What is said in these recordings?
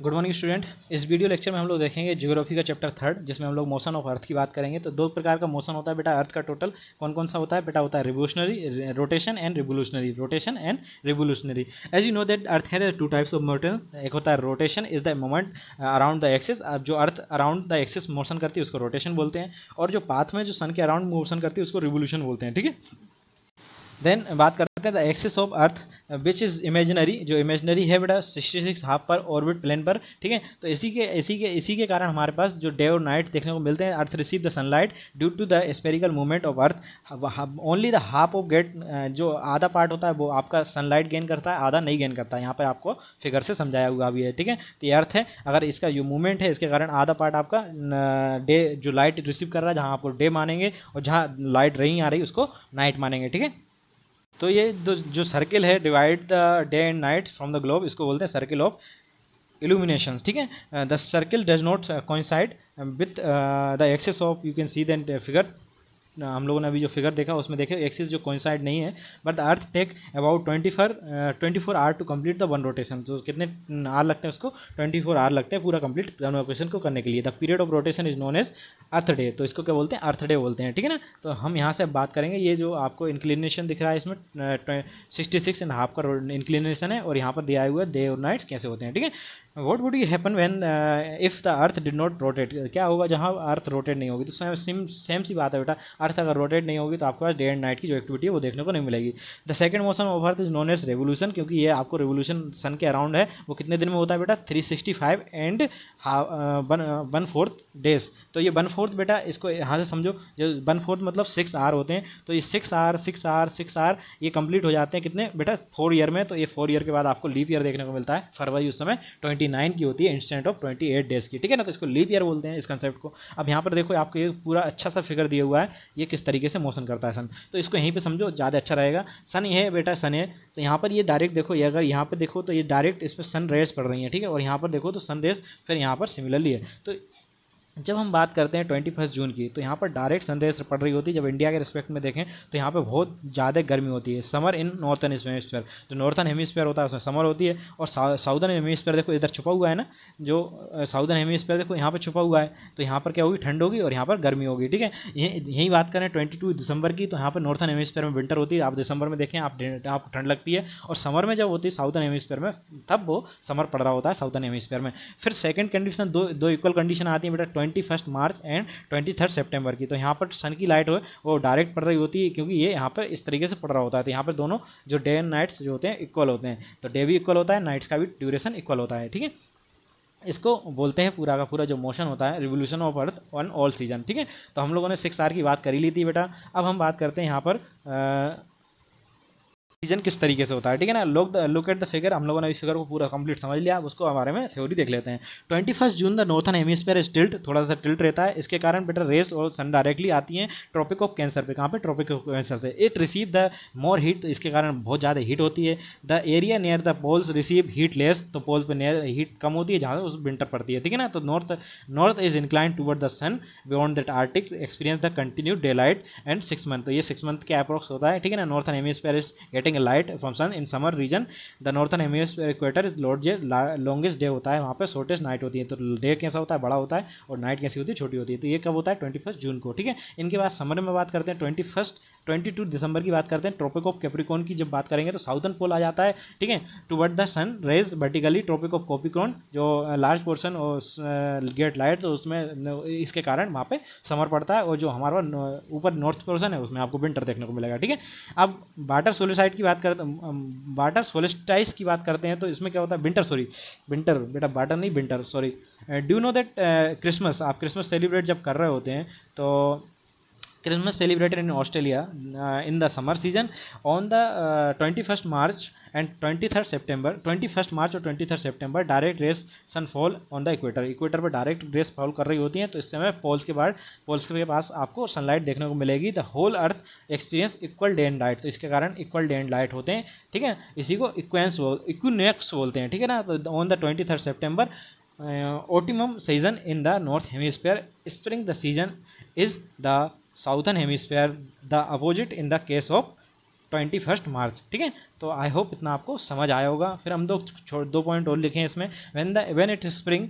Good morning student. इस video lecture में हम लोग देखेंगे ज्योग्राफी का चैप्टर 3 जिसमें हम लोग मोशन ऑफ अर्थ की बात करेंगे। तो दो प्रकार का मोशन होता है बेटा अर्थ का। टोटल कौन कौन सा होता है बेटा? होता है revolutionary, rotation and revolutionary. Rotation and revolutionary. As you know that earth has two types of motion. एक होता है rotation is the moment around the axis. अब जो earth around the axis motion करती है उसको रोटेशन बोलते हैं, और जो पाथ में जो सन के अराउंड मोशन करती है उसको रिवोल्यूशन बोलते हैं। ठीक है, देन बात करते हैं the axis of earth which is imaginary. जो इमेजिनरी है बेटा 66 हाफ पर ऑर्बिट प्लेन पर। ठीक है, तो इसी के कारण हमारे पास जो डे और नाइट देखने को मिलते हैं। Earth receive the sunlight due to the spherical movement of earth. Only the half of गेट, जो आधा पार्ट होता है वो आपका सनलाइट गेन करता है, आधा नहीं गेन करता है। यहाँ पर आपको फिगर से समझाया हुआ भी है। ठीक है, तो ये अर्थ है, अगर इसका जो मूवमेंट है इसके कारण आधा पार्ट आपका डे जो लाइट रिसीव कर रहा है, जहाँ आपको डे मानेंगे, और जहाँ लाइट नहीं आ रही उसको नाइट मानेंगे। ठीक है, तो ये जो सर्किल है divide the day and night from the globe, इसको बोलते हैं सर्किल ऑफ इल्यूमिनेशन। ठीक है, the circle does not coincide with the axes of, you can see than figure. हम लोगों ने अभी जो फिगर देखा उसमें देखे एक्सिस जो कोइंसाइड नहीं है, but the earth take about 24 hour to complete the one rotation. तो कितने आवर लगते हैं उसको? 24 आवर लगते हैं पूरा कंप्लीट वन रोटेशन को करने के लिए। The period of rotation is known as earth day. तो इसको क्या बोलते हैं? अर्थ डे बोलते हैं। ठीक है ना, तो हम यहाँ से बात करेंगे। ये जो आपको इंक्लिनेशन दिख रहा है इसमें 66.5 का इंक्लिनेशन है, और यहाँ पर दिया हुआ है डे और नाइट्स कैसे होते हैं। ठीक है, what would you happen when if the earth did not rotate? क्या होगा जहाँ अर्थ रोटेट नहीं होगी? तो सेम सी बात है बेटा, अर्थ अगर रोटेट नहीं होगी तो आपके पास डे एंड नाइट की जो एक्टिविटी है वो देखने को नहीं मिलेगी। The second motion of earth is known as revolution, क्योंकि ये आपको रेवोल्यूशन सन के अराउंड है वो कितने दिन में होता है बेटा? 365 एंड 1/4 डेज। तो ये 1/4 बेटा, इसको यहाँ से समझो, जो 1/4 मतलब 6 आवर होते हैं। तो ये 6 आवर ये कंप्लीट हो जाते हैं कितने बेटा? 4 ईयर में। तो ये 4 ईयर के बाद आपको लीप ईयर देखने को मिलता है। फरवरी उस समय 29 की होती है इंस्टेंट ऑफ 28 डेज की। ठीक है ना, तो इसको लीप ईयर बोलते हैं इस कंसेप्ट को। अब यहाँ पर देखो आपको ये पूरा अच्छा सा फिगर दिया हुआ है, ये किस तरीके से मोशन करता है सन। तो इसको यहीं पे समझो, ज़्यादा अच्छा रहेगा। सन ये है बेटा, सन है, तो यहाँ पर ये डायरेक्ट देखो, ये अगर यहाँ पर देखो तो ये डायरेक्ट इस पर सन रेज पड़ रही है। ठीक है, और यहाँ पर देखो तो सन रेज फिर यहाँ पर सिमिलरली है। तो जब हम बात करते हैं 21 जून की, तो यहाँ पर डायरेक्ट सनरेज पड़ रही होती है। जब इंडिया के रिस्पेक्ट में देखें तो यहाँ पर बहुत ज़्यादा गर्मी होती है। समर इन नॉर्थन हेमिस्फीयर, जो नॉर्थन हेमिस्फीयर होता है उसमें समर होती है, और साउदर्न हेमिस्फीयर देखो इधर छुपा हुआ है ना, जो साउदर्न हेमिस्फीयर देखो यहाँ पर छुपा हुआ है। तो यहाँ पर क्या होगी? ठंड होगी, और यहाँ पर गर्मी होगी। ठीक है, यही बात करें 22 दिसंबर की, तो यहाँ पर नॉर्थन हेमिस्फीयर में विंटर होती है। आप दिसंबर में देखें, आपको ठंड लगती है, और समर में जब होती है साउदर्न हेमिस्फीयर में, तब वो समर पड़ रहा होता है साउदर्न हेमिस्फीयर में। फिर सेकंड कंडीशन, दो इक्वल कंडीशन आती है बेटा, 21 मार्च एंड 23 सितंबर की। तो यहाँ पर सन की लाइट हो वो डायरेक्ट पड़ रही होती है, क्योंकि ये यहाँ पर इस तरीके से पड़ रहा होता है। तो यहाँ पर दोनों जो डे एंड नाइट्स जो होते हैं इक्वल होते हैं। तो डे भी इक्वल होता है, नाइट्स का भी ड्यूरेशन इक्वल होता है। ठीक है, इसको बोलते हैं पूरा का पूरा जो मोशन होता है revolution of earth on all season. ठीक है, तो हम लोगों ने 6 आवर की बात कर ही ली थी बेटा। अब हम बात करते हैं यहाँ पर सीजन किस तरीके से होता है। ठीक है ना, लुक एट द फिगर। हम लोगों ने इस फिगर को पूरा कंप्लीट समझ लिया। अब उसको हमारे में थ्योरी देख लेते हैं। 21 जून the northern hemisphere is tilt, थोड़ा सा टिल्ट रहता है। इसके कारण बेटर रेस और सन डायरेक्टली आती हैं ट्रॉपिक ऑफ कैंसर पे। कहाँ पे? ट्रॉपिक ऑफ कैंसर से। It receive the more heat, इसके कारण बहुत ज़्यादा हीट होती है। The area near the poles receive heat less, तो पोल्स पर नियर हीट कम होती है जहाँ उस विंटर पड़ती है। ठीक है ना, तो north is incline toward the sun beyond that arctic experience the continue day light and 6 month. तो ये 6 मंथ के अप्रोक्स होता है। ठीक है ना, northern hemisphere is getting light from sun in summer region. The northern hemisphere equator is longest day होता है, वहाँ पे शॉर्टेस्ट नाइट होती है। तो डे कैसा होता है? बड़ा होता है, और नाइट कैसी होती है? छोटी होती है। तो ये कब होता है? 21 जून को। ठीक है, इनके बाद समर में बात करते हैं 22 दिसंबर की बात करते हैं। ट्रॉपिक ऑफ कैप्रिकॉर्न की जब बात करेंगे तो साउदर्न पोल आ जाता है। ठीक है, toward the sun rays vertically. Tropic of capricorn जो लार्ज पोर्शन गेट लाइट, तो उसमें इसके कारण वहाँ पे समर पड़ता है, और जो हमारा ऊपर नॉर्थ पोर्शन है उसमें आपको विंटर देखने को मिलेगा। ठीक है, अब वाटर सोलिसाइड की बात करते वाटर सोलिस्टाइस की बात करते हैं, तो इसमें क्या होता है? विंटर बेटा, वाटर नहीं winter, sorry. Do know that Christmas, आप क्रिसमस सेलिब्रेट जब कर रहे होते हैं तो Christmas celebrated in Australia in the summer season on the 21st March and 23rd September. 21st March और 23rd September direct rays sunfall on the equator. Equator पर direct rays fall कर रही होती हैं, तो इस समय पोल्स के पास आपको सनलाइट देखने को मिलेगी। The whole earth experience equal day and light, तो इसके कारण इक्वल डे एंड लाइट होते हैं। ठीक है, इसी को इक्विनेक्स बोलते हैं। ठीक है ना, तो on the 23rd September autumn season in the north hemisphere, spring the season is the southern hemisphere, the opposite in the case of 21 March. ठीक है, तो आई होप इतना आपको समझ आया होगा। फिर हम दो पॉइंट और लिखे हैं इसमें, when it spring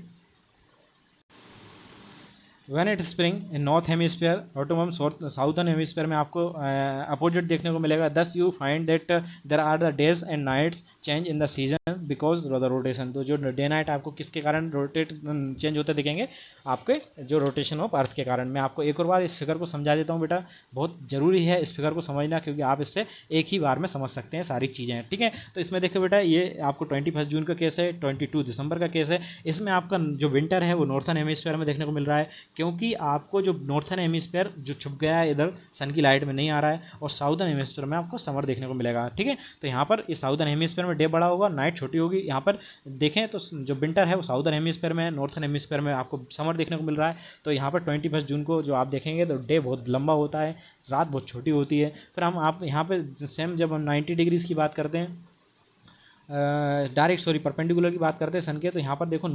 when it spring in north hemisphere autumn southern hemisphere में आपको अपोजिट देखने को मिलेगा। Thus you find that there are the days and nights change in the season because the rotation. तो जो डे नाइट आपको किसके कारण रोटेट चेंज होते दिखेंगे, आपके जो रोटेशन ऑफ अर्थ के कारण। मैं आपको एक और बार इस फिगर को समझा देता हूँ बेटा, बहुत ज़रूरी है इस फिगर को समझना, क्योंकि आप इससे एक ही बार में समझ सकते हैं सारी चीज़ें। ठीक है, तो इसमें देखो बेटा, ये आपको 21 जून का केस है, 22 दिसंबर का केस है। इसमें आपका जो विंटर है वो नॉर्थन हेमिस्फीयर में देखने को मिल रहा है, क्योंकि आपको जो नॉर्थन हेमिस्फीयर जो छुप गया है इधर सन की लाइट में नहीं आ रहा है, और साउदर्न हेमिस्फीयर में आपको समर देखने को मिलेगा। ठीक है, तो यहाँ पर इस साउदर्न हेमिस्फीयर में डे बड़ा होगा, नाइट छोटी होगी। यहाँ पर देखें तो जो विंटर है वो साउदर्न हेमिस्फीयर में है, नॉर्थन हेमिस्फीयर में आपको समर देखने को मिल रहा है। तो यहाँ पर 21 जून को जो आप देखेंगे तो डे बहुत लंबा होता है, रात बहुत छोटी होती है। फिर हम आप यहाँ पर सेम जब हम 90 डिग्रीज़ की बात करते हैं, डायरेक्ट परपेंडिकुलर की बात करते हैं सन के, तो यहाँ पर देखो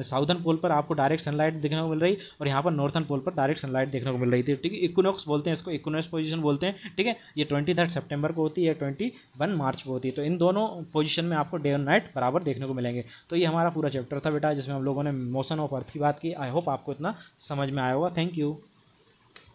साउदर्न पोल पर आपको डायरेक्ट सनलाइट देखने को मिल रही, और यहाँ पर नॉर्थन पोल पर डायरेक्ट सनलाइट देखने को मिल रही थी। ठीक है, इक्विनॉक्स बोलते हैं इसको, इक्विनॉक्स पोजीशन बोलते हैं। ठीक है, ये 23 सितंबर को होती है, 21 मार्च को होती है। तो इन दोनों पोजीशन में आपको डे और नाइट बराबर देखने को मिलेंगे। तो ये हमारा पूरा चैप्टर था बेटा, जिसमें हम लोगों ने मोशन ऑफ अर्थ की बात की। आई होप आपको इतना समझ में आया होगा। Thank you.